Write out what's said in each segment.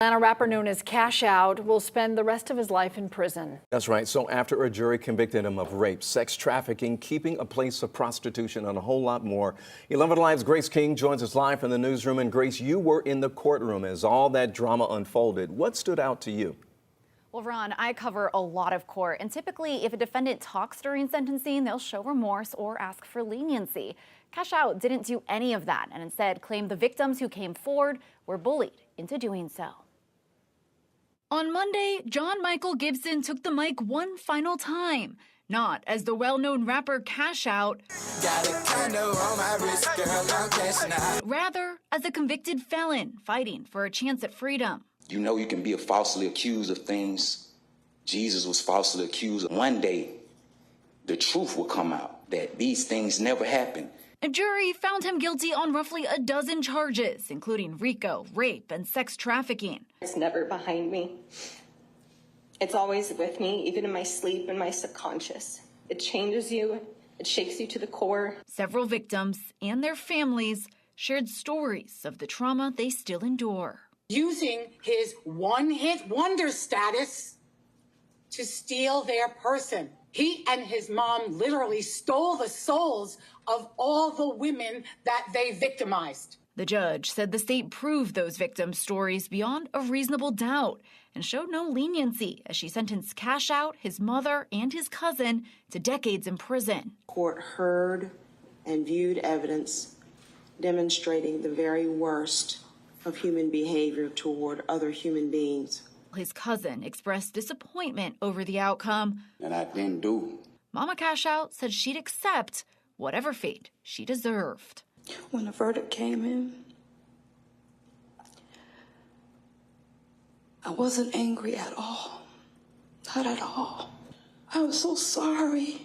Atlanta rapper known as Cash Out will spend the rest of his life in prison. That's right. So after a jury convicted him of rape, sex trafficking, keeping a place of prostitution, and a whole lot more, 11 Live's Grace King joins us live from the newsroom. And Grace, you were in the courtroom as all that drama unfolded. What stood out to you? Well, Ron, I cover a lot of court, and typically if a defendant talks during sentencing, they'll show remorse or ask for leniency. Cash Out didn't do any of that and instead claimed the victims who came forward were bullied into doing so. On Monday, John Michael Gibson took the mic one final time, not as the well-known rapper Cash Out, rather as a convicted felon fighting for a chance at freedom. You know you can be falsely accused of things. Jesus was falsely accused. One day, the truth will come out that these things never happened. A jury found him guilty on roughly a dozen charges, including RICO, rape, and sex trafficking. It's never behind me. It's always with me, even in my sleep and my subconscious. It changes you. It shakes you to the core. Several victims and their families shared stories of the trauma they still endure. Using his one-hit wonder status to steal their person. He and his mom literally stole the souls of all the women that they victimized. The judge said the state proved those victims' stories beyond a reasonable doubt and showed no leniency as she sentenced Cash Out, his mother, and his cousin to decades in prison. Court heard and viewed evidence demonstrating the very worst of human behavior toward other human beings. His cousin expressed disappointment over the outcome. And I didn't do. Momma Cash Out said she'd accept whatever fate she deserved. When the verdict came in, I wasn't angry at all. Not at all. I was so sorry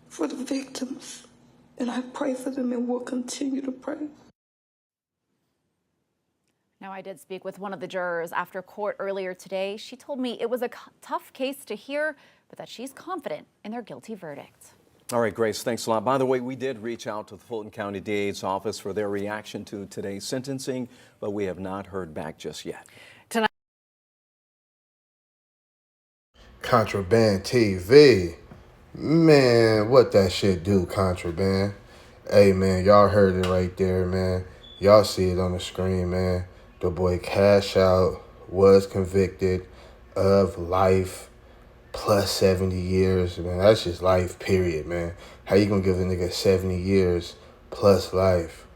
for the victims, and I pray for them and will continue to pray. Now, I did speak with one of the jurors after court earlier today. She told me it was a tough case to hear, but that she's confident in their guilty verdict. All right, Grace, thanks a lot. By the way, we did reach out to the Fulton County DA's office for their reaction to today's sentencing, but we have not heard back just yet. Tonight, Contraband TV. Man, what that shit do, Contraband? Hey, man, y'all heard it right there, man. Y'all see it on the screen, man. The boy Cash Out was convicted of life plus 70 years. Man, that's just life, period, man. How you gonna give a nigga 70 years plus life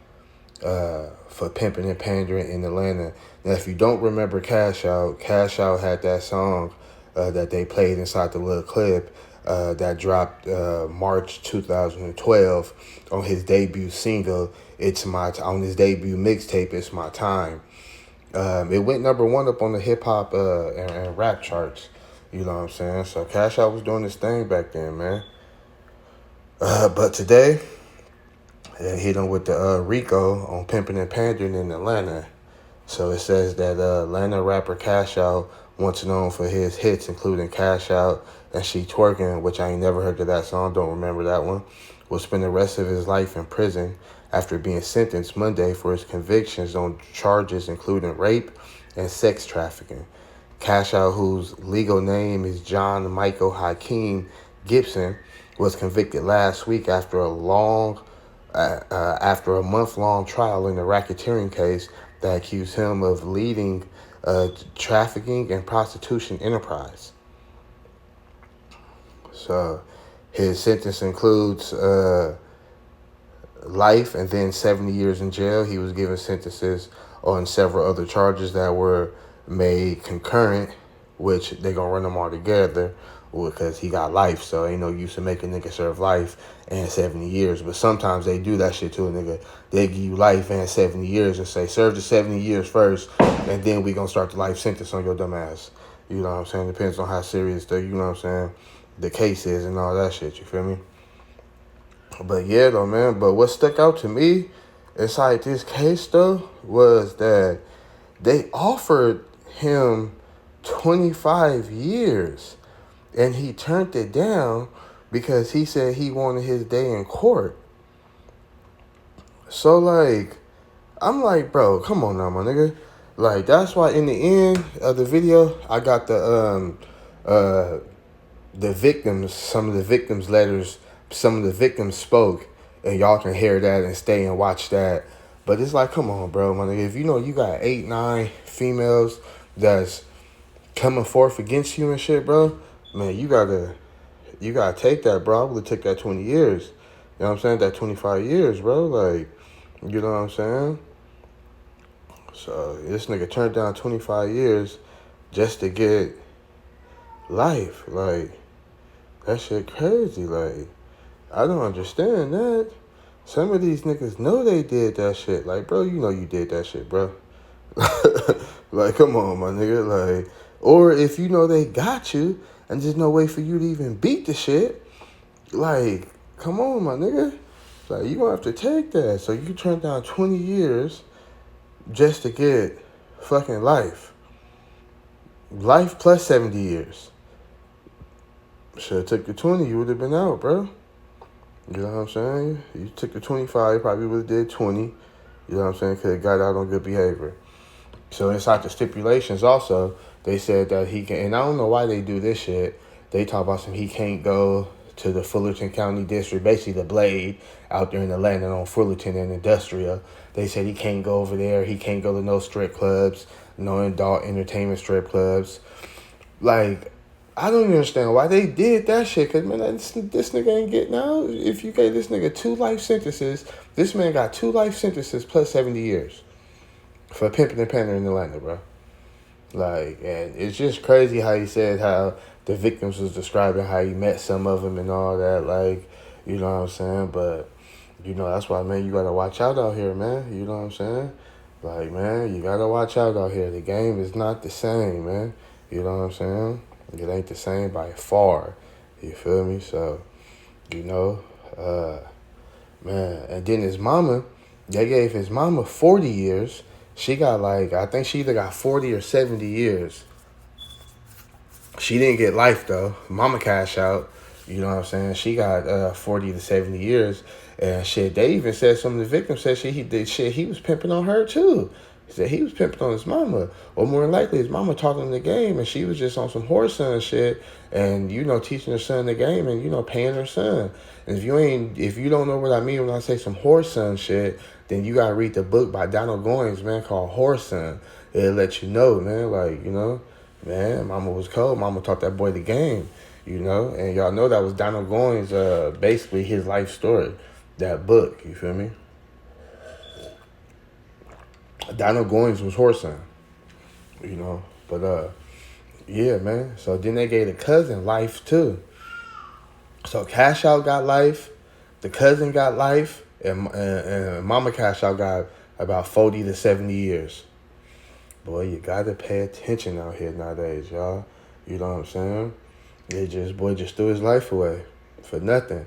for pimping and pandering in Atlanta? Now, if you don't remember Cash Out had that song that they played inside the little clip that dropped March 2012 on his debut single, on his debut mixtape, It's My Time. It went #1 up on the hip hop and rap charts. You know what I'm saying? So Cash Out was doing this thing back then, man. But today, they hit him with the RICO on pimping and pandering in Atlanta. So it says that Atlanta rapper Cash Out, once known for his hits including Cash Out and She Twerking, which I ain't never heard of that song, don't remember that one, will spend the rest of his life in prison after being sentenced Monday for his convictions on charges including rape and sex trafficking. Cash Out, whose legal name is John Michael Hakeem Gibson, was convicted last week after a month-long trial in a racketeering case that accused him of leading a trafficking and prostitution enterprise. So his sentence includes life and then 70 years in jail. He was given sentences on several other charges that were made concurrent, which they gonna run them all together because he got life. So ain't no use in making a nigga serve life and 70 years. But sometimes they do that shit to a nigga. They give you life and 70 years and say, serve the 70 years first, and then we gonna start the life sentence on your dumb ass. You know what I'm saying? Depends on how serious you know what I'm saying, the case is and all that shit, you feel me? But yeah, though, man. But what stuck out to me inside this case, though, was that they offered him 25 years, and he turned it down because he said he wanted his day in court. So, like, I'm like, bro, come on now, my nigga. Like, that's why in the end of the video, I got the victims, some of the victims' letters, some of the victims spoke, and y'all can hear that and stay and watch that. But it's like, come on, bro, my nigga. If you know you got 8, 9 females that's coming forth against you and shit, bro, man, you gotta take that, bro. I would have took that 20 years. You know what I'm saying? That 25 years, bro. Like, you know what I'm saying? So this nigga turned down 25 years just to get life. Like, that shit crazy. Like, I don't understand that. Some of these niggas know they did that shit. Like, bro, you know you did that shit, bro. Like, come on, my nigga. Like, or if you know they got you and there's no way for you to even beat the shit, like, come on, my nigga. Like, you gonna have to take that. So you turn down 20 years just to get fucking life. Life plus 70 years. Should have took the 20, you would have been out, bro. You know what I'm saying? You took the 25, you probably would have did 20. You know what I'm saying? Could have got out on good behavior. So inside the stipulations also, they said that he can, and I don't know why they do this shit. They talk about he can't go to the Fullerton County District, basically the Blade, out there in Atlanta on Fullerton and Industrial. They said he can't go over there. He can't go to no strip clubs, no adult entertainment strip clubs. Like, I don't understand why they did that shit. Because, man, this nigga ain't getting out. If you gave this nigga 2 life sentences, this man got 2 life sentences plus 70 years for pimping and pandering in Atlanta, bro. Like, and it's just crazy how he said how the victims was describing how he met some of them and all that. Like, you know what I'm saying? But, you know, that's why, man, you got to watch out here, man. You know what I'm saying? Like, man, you got to watch out here. The game is not the same, man. You know what I'm saying? It ain't the same by far. You feel me? So, you know, man. And then his mama, they gave his mama 40 years. She got like, I think she either got 40 or 70 years. She didn't get life, though. Momma Cash Out, you know what I'm saying? She got 40 to 70 years. And shit, they even said, some of the victims said he was pimping on her, too. He said he was pimping on his mama. Or more than likely, his mama taught him the game, and she was just on some whore son shit and, you know, teaching her son the game and, you know, paying her son. And if you don't know what I mean when I say some whore son shit, then you gotta read the book by Donald Goines, man, called Whore Son. It'll let you know, man, like, you know, man, mama was cold. Mama taught that boy the game, you know, and y'all know that was Donald Goines, basically his life story, that book, you feel me? Donald Goines was Whore Son, you know, but, yeah, man. So then they gave the cousin life, too. So Cash Out got life, the cousin got life, and Momma Cash Out got about 40 to 70 years. Boy, you got to pay attention out here nowadays, y'all. You know what I'm saying? Boy just threw his life away for nothing.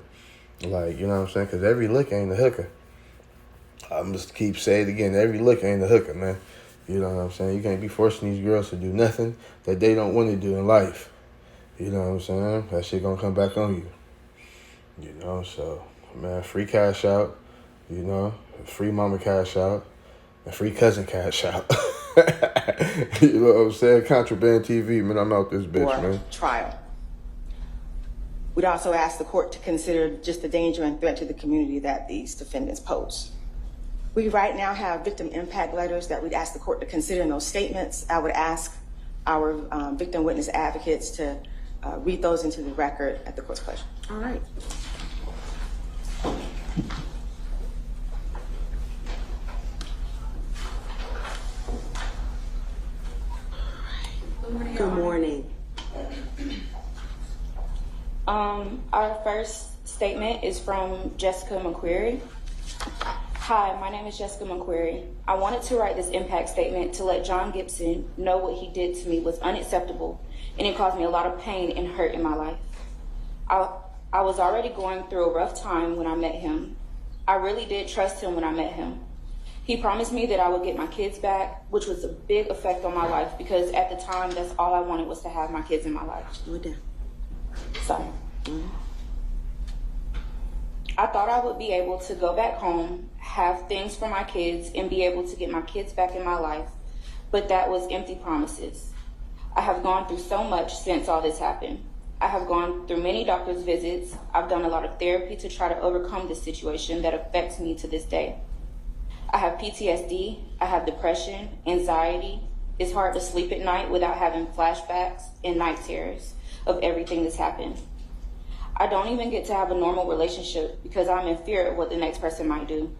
Like, you know what I'm saying? Because every look ain't a hooker. I'm just keep saying it again. Every look ain't a hooker, man. You know what I'm saying? You can't be forcing these girls to do nothing that they don't want to do in life. You know what I'm saying? That shit gonna come back on you. You know, so, man, free Cash Out, you know, free Momma Cash Out, and free cousin Cash Out. You know what I'm saying? Contraband TV, man, I'm out this bitch, man. Trial. We'd also ask the court to consider just the danger and threat to the community that these defendants pose. We right now have victim impact letters that we'd ask the court to consider in those statements. I would ask our victim witness advocates to read those into the record at the court's pleasure. All right. Good morning. Our first statement is from Jessica McQuarrie. Hi, my name is Jessica McQuarrie. I wanted to write this impact statement to let John Gibson know what he did to me was unacceptable, and it caused me a lot of pain and hurt in my life. I was already going through a rough time when I met him. I really did trust him when I met him. He promised me that I would get my kids back, which was a big effect on my life because at the time, that's all I wanted was to have my kids in my life. Slow down. Sorry. I thought I would be able to go back home, have things for my kids, and be able to get my kids back in my life. but that was empty promises. I have gone through so much since all this happened. I have gone through many doctor's visits. I've done a lot of therapy to try to overcome this situation that affects me to this day. I have PTSD, I have depression, anxiety. It's hard to sleep at night without having flashbacks and night terrors of everything that's happened. I don't even get to have a normal relationship because I'm in fear of what the next person might do.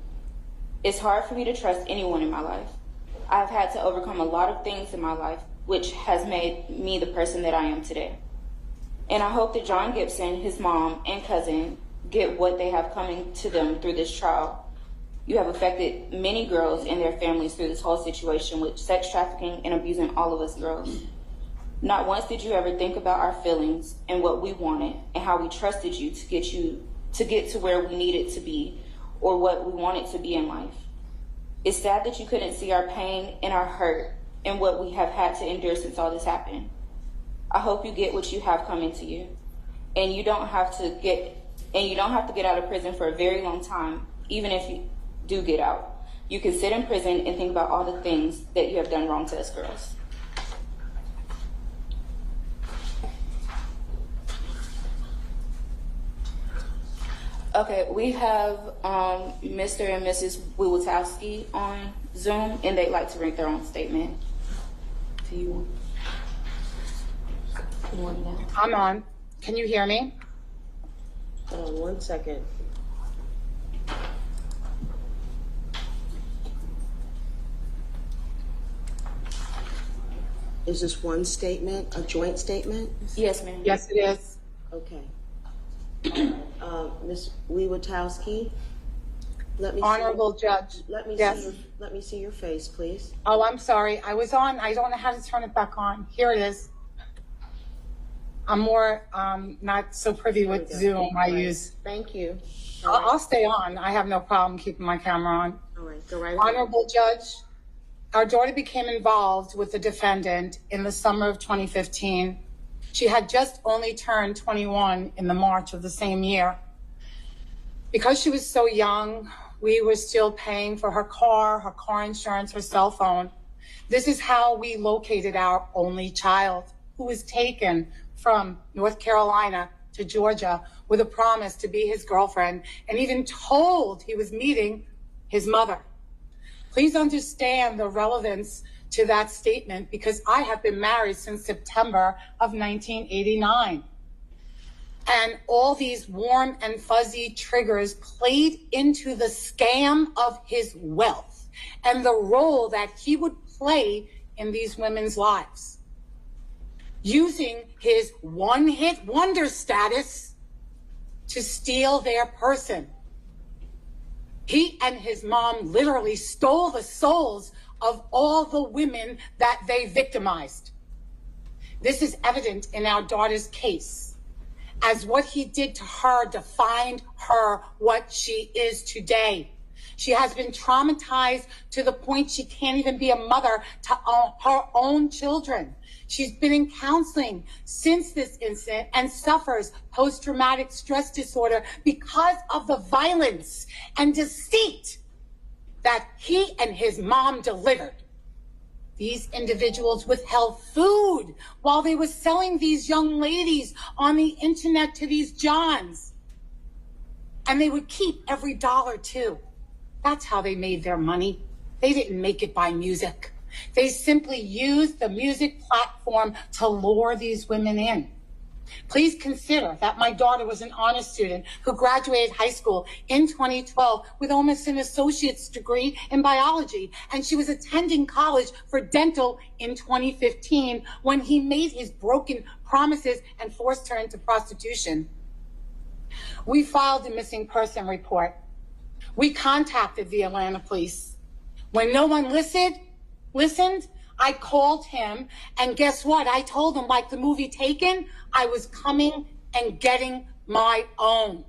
It's hard for me to trust anyone in my life. I've had to overcome a lot of things in my life, which has made me the person that I am today. And I hope that John Gibson, his mom, and cousin get what they have coming to them through this trial. You have affected many girls and their families through this whole situation with sex trafficking and abusing all of us girls. Not once did you ever think about our feelings and what we wanted and how we trusted you to get to where we needed to be or what we wanted to be in life. It's sad that you couldn't see our pain and our hurt and what we have had to endure since all this happened. I hope you get what you have coming to you, and you don't have to get out of prison for a very long time. Even if you do get out, you can sit in prison and think about all the things that you have done wrong to us girls. Okay, we have Mr. and Mrs. Wiwatowski on Zoom, and they'd like to make their own statement. Do you want that? I'm on. Can you hear me? Hold on 1 second. Is this one statement, a joint statement? Yes, ma'am. Yes, it is. Okay. Ms. Wiwatowski, let me Honorable see, Judge. let me Yes. see let me see your face, please. Oh, I'm sorry. I was on. I don't know how to turn it back on. Here it is. I'm more not so privy with Zoom. I use. Thank you. I'll stay on. I have no problem keeping my camera on. All right, go right ahead. Honorable Judge, our daughter became involved with the defendant in the summer of 2015. She had just only turned 21 in the March of the same year. Because she was so young, we were still paying for her car insurance, her cell phone. This is how we located our only child, who was taken from North Carolina to Georgia with a promise to be his girlfriend and even told he was meeting his mother. Please understand the relevance to that statement because I have been married since September of 1989. And all these warm and fuzzy triggers played into the scam of his wealth and the role that he would play in these women's lives. Using his one-hit wonder status to steal their person. He and his mom literally stole the souls of all the women that they victimized. This is evident in our daughter's case, as what he did to her defined her what she is today. She has been traumatized to the point she can't even be a mother to her own children. She's been in counseling since this incident and suffers post-traumatic stress disorder because of the violence and deceit that he and his mom delivered. These individuals withheld food while they were selling these young ladies on the internet to these Johns. And they would keep every dollar too. That's how they made their money. They didn't make it by music. They simply used the music platform to lure these women in. Please consider that my daughter was an honor student who graduated high school in 2012 with almost an associate's degree in biology, and she was attending college for dental in 2015 when he made his broken promises and forced her into prostitution. We filed a missing person report. We contacted the Atlanta police. When no one listened, I called him, and guess what? I told him, like the movie Taken, I was coming and getting my own.